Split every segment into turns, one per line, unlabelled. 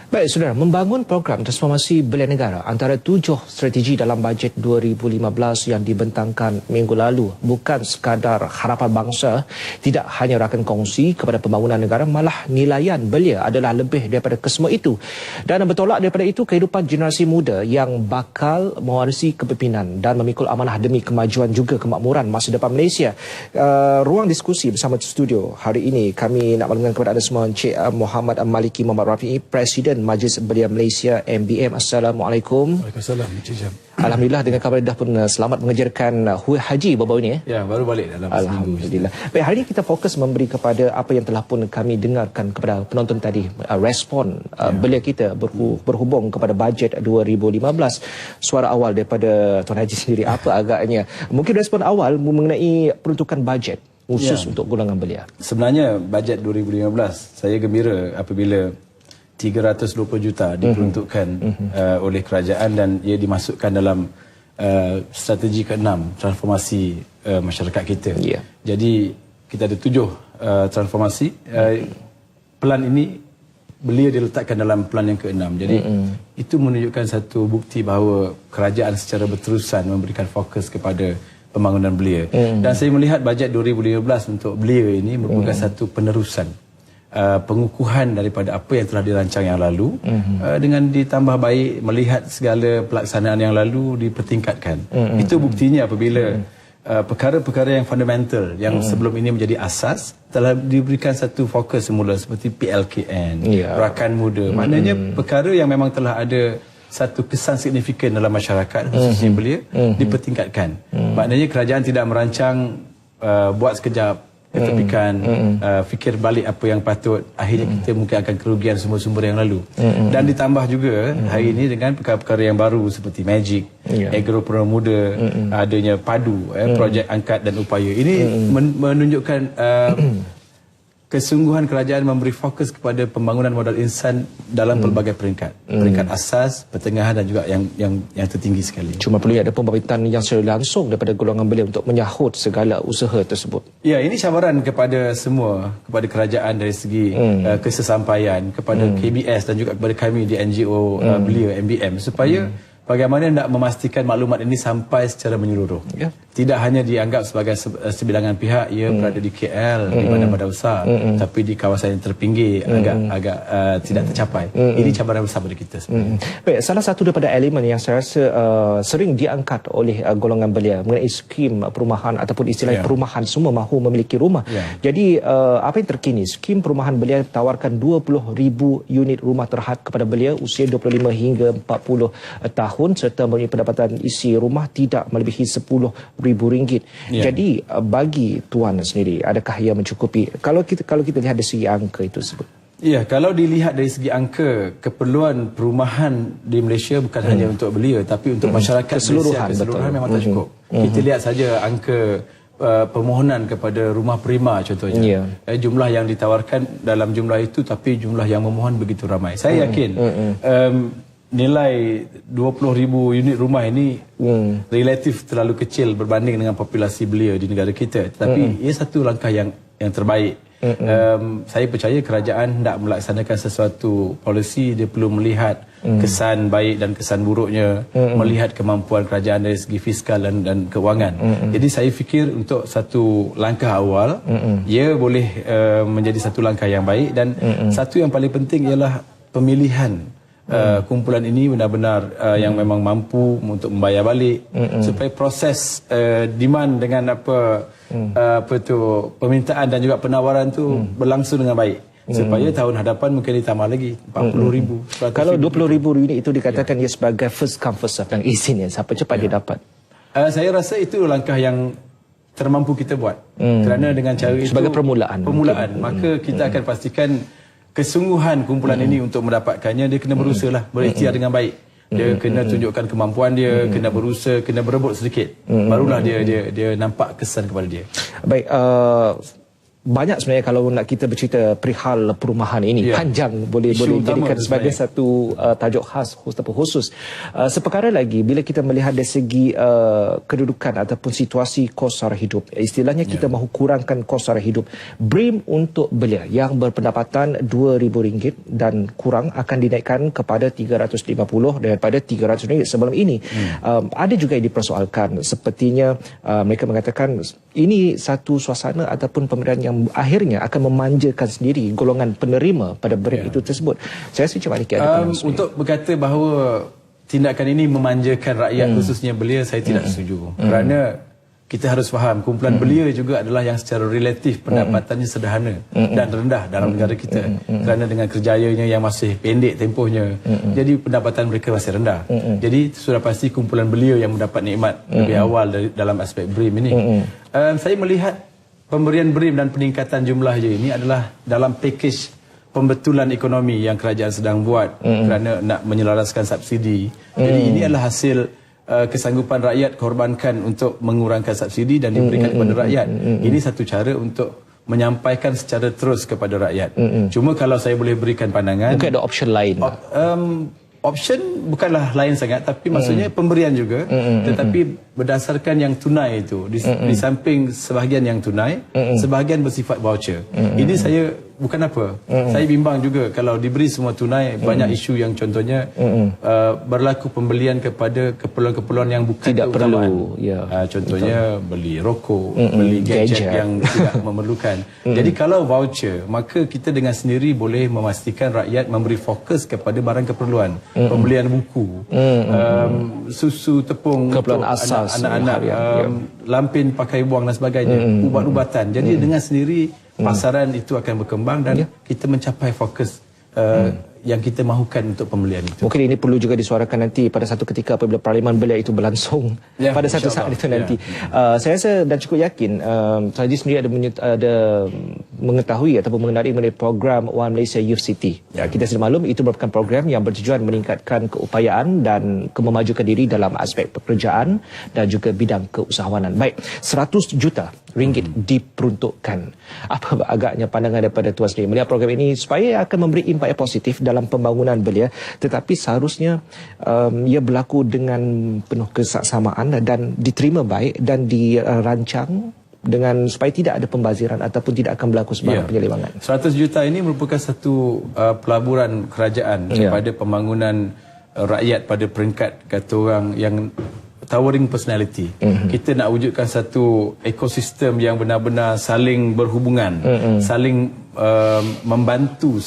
Baik, saudara, membangun program transformasi belia negara antara 7 strategi dalam bajet 2015 yang dibentangkan minggu lalu bukan sekadar harapan bangsa, tidak hanya rakan kongsi kepada pembangunan negara, malah nilaian belia adalah lebih daripada kesemua itu. Dan bertolak daripada itu, kehidupan generasi muda yang bakal mewarisi kepimpinan dan memikul amanah demi kemajuan juga kemakmuran masa depan Malaysia. Ruang diskusi bersama studio hari ini, kami nak maklumkan kepada anda semua Encik Muhammad Maliki Muhammad Rafi'i, Presiden Majlis Belia Malaysia MBM. Assalamualaikum.
Waalaikumsalam, Encik Jam.
Alhamdulillah, dengan kabar dah pun selamat mengejarkan haji baru-baru ini.
Ya, baru balik dalam
Alhamdulillah. Baik, hari ini kita fokus memberi kepada apa yang telah pun kami dengarkan kepada penonton tadi, respon belia kita berhubung kepada bajet 2015. Suara awal daripada Tuan Haji sendiri apa agaknya? Mungkin respon awal mengenai peruntukan bajet khusus untuk golongan belia.
Sebenarnya bajet 2015 saya gembira apabila 320 juta diperuntukkan oleh kerajaan dan ia dimasukkan dalam strategi ke-6 transformasi masyarakat kita. Jadi kita ada 7 transformasi. Plan ini belia diletakkan dalam plan yang ke-6. Jadi itu menunjukkan satu bukti bahawa kerajaan secara berterusan memberikan fokus kepada pembangunan belia. Dan saya melihat bajet 2015 untuk belia ini merupakan satu penerusan, pengukuhan daripada apa yang telah dirancang yang lalu, dengan ditambah baik melihat segala pelaksanaan yang lalu dipertingkatkan. Itu buktinya apabila perkara-perkara yang fundamental yang sebelum ini menjadi asas telah diberikan satu fokus semula seperti PLKN, rakan muda. Maknanya perkara yang memang telah ada satu kesan signifikan dalam masyarakat khususnya belia dipertingkatkan. Maknanya kerajaan tidak merancang buat sekejap ketepikan, fikir balik apa yang patut, akhirnya kita mungkin akan kerugian sumber-sumber yang lalu. Dan ditambah juga hari ini dengan perkara-perkara yang baru seperti Magic, agropreneur muda, adanya padu, projek angkat dan upaya. Ini menunjukkan kesungguhan kerajaan memberi fokus kepada pembangunan modal insan dalam pelbagai peringkat. Peringkat asas, pertengahan dan juga yang tertinggi sekali.
Cuma perlu ada pemberitaan yang secara langsung daripada golongan belia untuk menyahut segala usaha tersebut.
Ya, ini cabaran kepada semua, kepada kerajaan dari segi kesesampaian, kepada KBS dan juga kepada kami di NGO belia MBM, supaya bagaimana nak memastikan maklumat ini sampai secara menyeluruh. Tidak hanya dianggap sebagai sebilangan pihak ia berada di KL, di badan-badan besar, tapi di kawasan yang terpinggir agak tidak tercapai. Ini cabaran besar bagi kita sebenarnya.
Baik, salah satu daripada elemen yang saya rasa sering diangkat oleh golongan belia mengenai skim perumahan ataupun istilah perumahan, semua mahu memiliki rumah. Jadi apa yang terkini, skim perumahan belia tawarkan 20,000 unit rumah terhad kepada belia usia 25 hingga 40 tahun serta mempunyai pendapatan isi rumah tidak melebihi RM10,000. Jadi bagi tuan sendiri, adakah ia mencukupi kalau kita lihat dari segi angka itu sebut?
Ya, kalau dilihat dari segi angka, keperluan perumahan di Malaysia bukan hanya untuk belia tapi untuk masyarakat
keseluruhan
memang tak cukup. Kita lihat saja angka permohonan kepada rumah prima contohnya. Jumlah yang ditawarkan dalam jumlah itu tapi jumlah yang memohon begitu ramai. Saya yakin nilai 20,000 unit rumah ini relatif terlalu kecil berbanding dengan populasi belia di negara kita. Tetapi ia satu langkah yang terbaik. Saya percaya kerajaan hendak melaksanakan sesuatu polisi, dia perlu melihat kesan baik dan kesan buruknya, melihat kemampuan kerajaan dari segi fiskal dan kewangan. Jadi saya fikir untuk satu langkah awal, ia boleh menjadi satu langkah yang baik. Dan satu yang paling penting ialah pemilihan kumpulan ini benar-benar yang memang mampu untuk membayar balik, supaya proses demand dengan permintaan dan juga penawaran tu berlangsung dengan baik, supaya tahun hadapan mungkin ditambah lagi 40,000.
Kalau 20,000 unit itu dikatakan ia sebagai first come first serve, yang izinnya siapa cepat dia dapat. Saya
rasa itu langkah yang termampu kita buat, kerana dengan cara itu
sebagai permulaan
maka kita akan pastikan kesungguhan kumpulan ini untuk mendapatkannya. Dia kena berusaha lah, berikhtiar dengan baik. Dia kena tunjukkan kemampuan dia, kena berusaha, kena berebut sedikit. Barulah dia nampak kesan kepada dia.
Baik, banyak sebenarnya kalau nak kita bercerita perihal perumahan ini, panjang, boleh dijadikan sebagai satu tajuk khas ataupun khusus. Seperkara lagi bila kita melihat dari segi kedudukan ataupun situasi kos sara hidup, istilahnya kita mahu kurangkan kos sara hidup. BRIM untuk belia yang berpendapatan RM2,000 dan kurang akan dinaikkan kepada RM350 daripada RM300 sebelum ini. Ada juga yang dipersoalkan, sepertinya mereka mengatakan ini satu suasana ataupun pemberian yang akhirnya akan memanjakan sendiri golongan penerima pada BRIM itu tersebut. Saya rasa Cik Maliki ada
untuk berkata bahawa tindakan ini memanjakan rakyat khususnya belia, saya tidak setuju. Kerana kita harus faham kumpulan belia juga adalah yang secara relatif pendapatannya sederhana dan rendah dalam negara kita. Kerana dengan kerjayanya yang masih pendek tempohnya, jadi pendapatan mereka masih rendah. Jadi sudah pasti kumpulan belia yang mendapat nikmat lebih awal dalam aspek BRIM ini. Saya melihat pemberian BRIM dan peningkatan jumlahnya ini adalah dalam pakej pembetulan ekonomi yang kerajaan sedang buat kerana nak menyelaraskan subsidi. Jadi ini adalah hasil kesanggupan rakyat korbankan untuk mengurangkan subsidi dan diberikan kepada rakyat. Ini satu cara untuk menyampaikan secara terus kepada rakyat. Cuma kalau saya boleh berikan pandangan,
mungkin ada option lain.
Option bukanlah lain sangat, tapi maksudnya pemberian juga, tetapi berdasarkan yang tunai itu, di samping sebahagian yang tunai, sebahagian bersifat voucher. Ini saya bukan apa, saya bimbang juga kalau diberi semua tunai, banyak isu yang contohnya berlaku pembelian kepada keperluan-keperluan yang bukan
tidak perlu.
Contohnya beli rokok, beli gadget yang tidak memerlukan. Jadi kalau voucher, maka kita dengan sendiri boleh memastikan rakyat memberi fokus kepada barang keperluan. Pembelian buku, susu, tepung
keperluan asas
anak-anak, lampin pakai buang dan sebagainya, ubat-ubatan. Jadi dengan sendiri pasaran itu akan berkembang dan kita mencapai fokus yang kita mahukan untuk pembelian itu.
Mungkin ini perlu juga disuarakan nanti pada satu ketika apabila Parlimen Belia itu berlangsung pada satu saat itu nanti. Saya rasa dan cukup yakin saya sendiri ada mengetahui ataupun mengenali mengenai program One Malaysia Youth City. Kita sudah maklum itu merupakan program yang bertujuan meningkatkan keupayaan dan memajukan diri dalam aspek pekerjaan dan juga bidang keusahawanan. Baik, 100 juta ringgit diperuntukkan. Apa agaknya pandangan daripada tuan sendiri melihat program ini supaya akan memberi impak yang positif dalam pembangunan belia, tetapi seharusnya ia berlaku dengan penuh kesaksamaan dan diterima baik dan dirancang dengan supaya tidak ada pembaziran ataupun tidak akan berlaku sebarang penyelewangan.
100 juta ini merupakan satu pelaburan kerajaan kepada pembangunan rakyat pada peringkat kata orang yang towering personality. Kita nak wujudkan satu ekosistem yang benar-benar saling berhubungan, saling membantu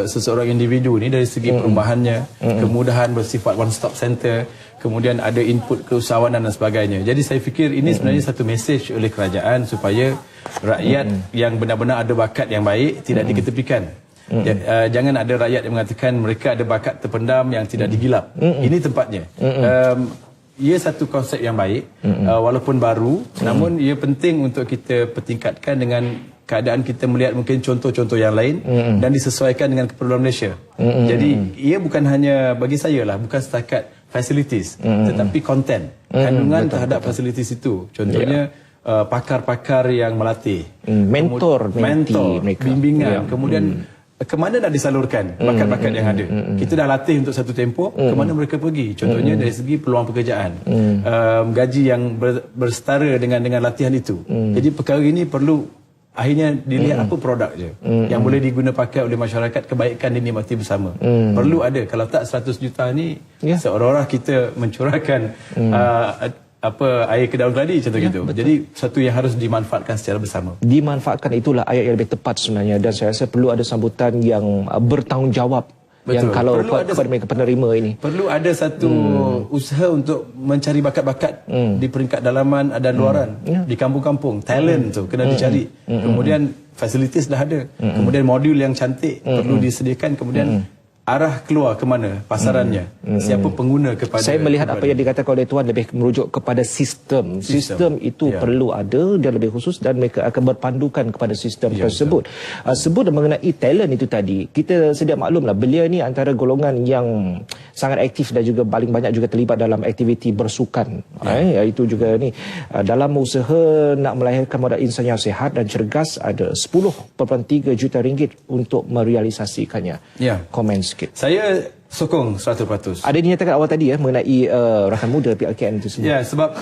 seseorang individu ni dari segi perumahannya, kemudahan bersifat one stop center, kemudian ada input keusahawanan dan sebagainya. Jadi saya fikir ini sebenarnya satu mesej oleh kerajaan supaya rakyat yang benar-benar ada bakat yang baik tidak diketepikan. Jangan ada rakyat yang mengatakan mereka ada bakat terpendam yang tidak digilap. Ini tempatnya. Ia satu konsep yang baik, walaupun baru, namun ia penting untuk kita pertingkatkan dengan keadaan kita melihat mungkin contoh-contoh yang lain dan disesuaikan dengan keperluan Malaysia. Jadi ia bukan hanya bagi saya lah, bukan setakat facilities, tetapi konten, kandungan terhadap facilities itu. Contohnya pakar-pakar yang melatih, mentor mereka, bimbingan, kemudian ke mana nak disalurkan bakat-bakat yang ada. Kita dah latih untuk satu tempoh, ke mana mereka pergi. Contohnya dari segi peluang pekerjaan, gaji yang bersetara dengan latihan itu. Jadi perkara ini perlu akhirnya dilihat apa produk je yang boleh diguna pakai oleh masyarakat, kebaikan dinikmati bersama. Perlu ada, kalau tak 100 juta ni seolah-olah kita mencurahkan air ke daun keladi contoh gitu. Betul. Jadi satu yang harus dimanfaatkan secara bersama.
Dimanfaatkan itulah ayat yang lebih tepat sebenarnya, dan saya rasa perlu ada sambutan yang bertanggungjawab. Yang kalau kepada mereka penerima ini. Perlu
ada satu usaha untuk mencari bakat-bakat di peringkat dalaman dan luaran, di kampung-kampung. Talent tu kena dicari. Kemudian facilities dah ada. Kemudian modul yang cantik perlu disediakan. Kemudian arah keluar ke mana pasarannya, siapa pengguna kepada.
Saya melihat apa yang dikatakan oleh Tuan lebih merujuk kepada sistem. Sistem itu perlu ada, dia lebih khusus dan mereka akan berpandukan kepada sistem tersebut. Sebut mengenai talent itu tadi, kita sedia maklumlah beliau ni antara golongan yang sangat aktif dan juga paling banyak juga terlibat dalam aktiviti bersukan. Itu juga ni dalam usaha nak melahirkan modal insan yang sihat dan cergas, ada 10.3 juta ringgit untuk merealisasikannya. Komen sikit.
Saya sokong 100%.
Ada dinyatakan awal tadi mengenai rakan muda PLKN itu semua.
Ya, sebab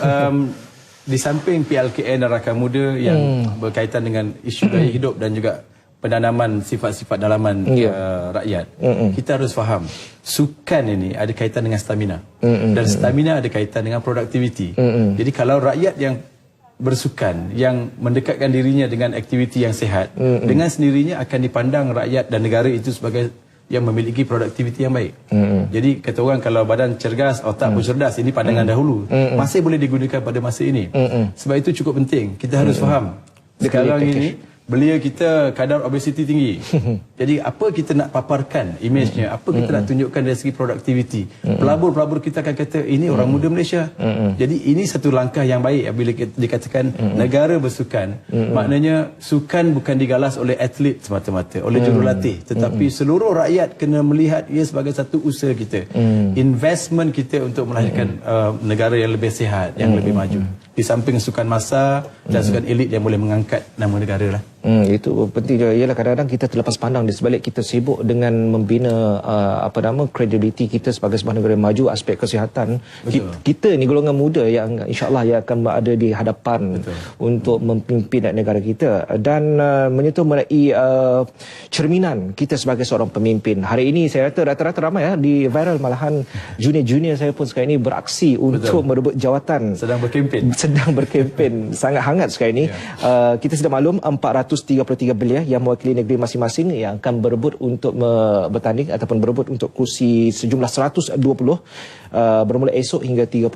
di samping PLKN dan rakan muda yang berkaitan dengan isu gaya hidup dan juga penanaman sifat-sifat dalaman rakyat, kita harus faham sukan ini ada kaitan dengan stamina, dan stamina ada kaitan dengan produktiviti. Jadi kalau rakyat yang bersukan, yang mendekatkan dirinya dengan aktiviti yang sihat, dengan sendirinya akan dipandang rakyat dan negara itu sebagai yang memiliki produktiviti yang baik. Jadi kata orang kalau badan cergas, otak pun cerdas, ini pandangan dahulu, masih boleh digunakan pada masa ini. Sebab itu cukup penting kita harus faham sekarang ini belia kita kadar obesiti tinggi. Jadi apa kita nak paparkan imejnya, apa kita nak tunjukkan dari segi produktiviti. Pelabur-pelabur kita akan kata ini orang muda Malaysia. Jadi ini satu langkah yang baik bila dikatakan negara bersukan. Maknanya sukan bukan digalas oleh atlet semata-mata, oleh jurulatih, tetapi seluruh rakyat kena melihat ia sebagai satu usaha kita, investment kita untuk melahirkan negara yang lebih sihat, yang lebih maju. Di samping sukan massa dan sukan elit yang boleh mengangkat nama negara lah.
Itu penting juga. Ialah kadang-kadang kita terlepas pandang di sebalik kita sibuk dengan membina kredibiliti kita sebagai sebuah negara maju, aspek kesihatan. Kita ni golongan muda yang insya-Allah yang akan berada di hadapan untuk memimpin negara kita dan menyentuh mengenai cerminan kita sebagai seorang pemimpin. Hari ini saya rasa rata-rata ramai di viral, malahan junior-junior saya pun sekarang ini beraksi untuk merebut jawatan. Sedang berkempen sangat hangat sekarang ini. Kita sudah maklum 433 belia yang mewakili negeri masing-masing yang akan berebut untuk bertanding ataupun berebut untuk kursi sejumlah 120 bermula esok hingga 31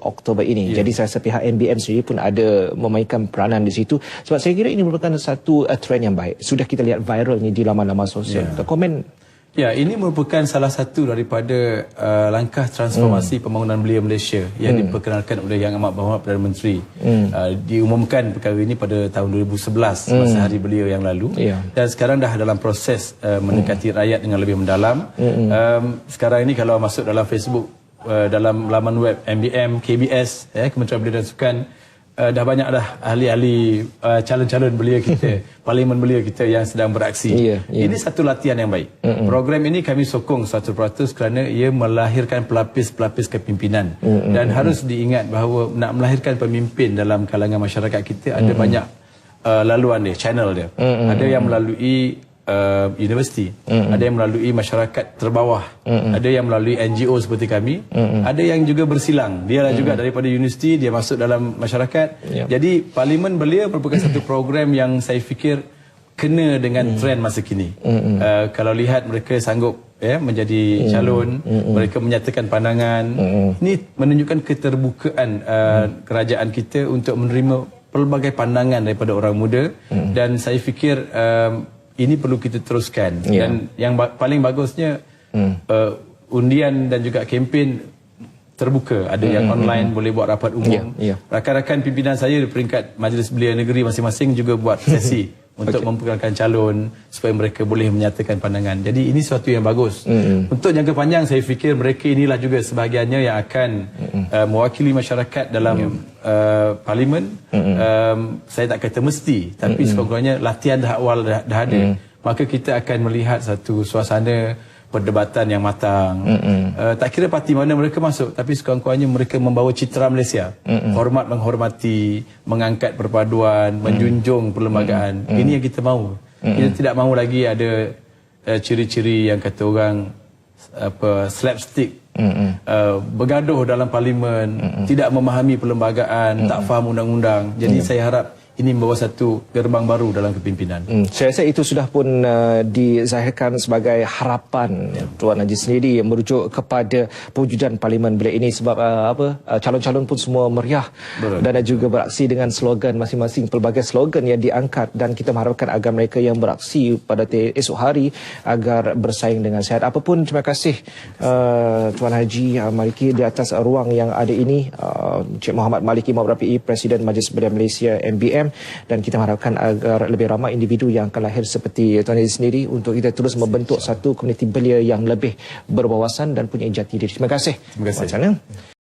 Oktober ini. Jadi saya rasa pihak NBM sendiri pun ada memainkan peranan di situ. Sebab saya kira ini merupakan satu trend yang baik. Sudah kita lihat viral ni di laman-laman sosial. Komen.
Ya, ini merupakan salah satu daripada langkah transformasi pembangunan belia Malaysia yang diperkenalkan oleh Yang Amat Berhormat Perdana Menteri. Diumumkan perkara ini pada tahun 2011 masa Hari Belia yang lalu. Dan sekarang dah dalam proses mendekati rakyat dengan lebih mendalam. Sekarang ini kalau masuk dalam Facebook, dalam laman web MBM, KBS, Kementerian Belia dan Sukan, dah banyak dah ahli-ahli calon-calon belia kita, parlimen belia kita yang sedang beraksi. Ini satu latihan yang baik. Program ini kami sokong 100% kerana ia melahirkan pelapis-pelapis kepimpinan. Dan harus diingat bahawa nak melahirkan pemimpin dalam kalangan masyarakat kita ada banyak laluan dia, channel dia. Ada yang melalui universiti, ada yang melalui masyarakat terbawah, ada yang melalui NGO seperti kami, ada yang juga bersilang. Dia juga daripada universiti, dia masuk dalam masyarakat. Jadi Parlimen Belia merupakan satu program yang saya fikir kena dengan trend masa kini. Kalau lihat mereka sanggup menjadi calon, mereka menyatakan pandangan. Ini menunjukkan keterbukaan kerajaan kita untuk menerima pelbagai pandangan daripada orang muda, dan saya fikir ini perlu kita teruskan. Dan yang paling bagusnya undian dan juga kempen terbuka. Ada yang online, boleh buat rapat umum. Rakan-rakan pimpinan saya di peringkat Majlis Belia Negeri masing-masing juga buat sesi untuk memperkenalkan calon supaya mereka boleh menyatakan pandangan. Jadi ini sesuatu yang bagus. Untuk jangka panjang saya fikir mereka inilah juga sebahagiannya yang akan mewakili masyarakat dalam parlimen. Saya tak kata mesti, tapi sekurang-kurangnya latihan dah awal dah ada. Maka kita akan melihat satu suasana perdebatan yang matang. Tak kira parti mana mereka masuk, tapi sekurang-kurangnya mereka membawa citra Malaysia. Hormat menghormati, mengangkat perpaduan, menjunjung perlembagaan. Ini yang kita mahu. Kita tidak mahu lagi ada ciri-ciri yang kata orang slapstick, bergaduh dalam parlimen, tidak memahami perlembagaan, tak faham undang-undang. Jadi saya harap ini membawa satu gerbang baru dalam kepimpinan.
Saya rasa itu sudah pun dizahirkan sebagai harapan Tuan Haji sendiri merujuk kepada pewujudan parlimen bilik ini sebab calon-calon pun semua meriah dan juga beraksi dengan slogan masing-masing, pelbagai slogan yang diangkat, dan kita mengharapkan agar mereka yang beraksi pada esok hari agar bersaing dengan sihat. Apapun, terima kasih Tuan Haji Maliki di atas ruang yang ada ini. Encik Muhammad Maliki Muhammad Rafi'i, Presiden Majlis Belia Malaysia MBM, dan kita mengharapkan agar lebih ramai individu yang akan lahir seperti Tuan Haji sendiri untuk kita terus membentuk satu komuniti belia yang lebih berwawasan dan punya jati diri. Terima kasih.
Terima kasih.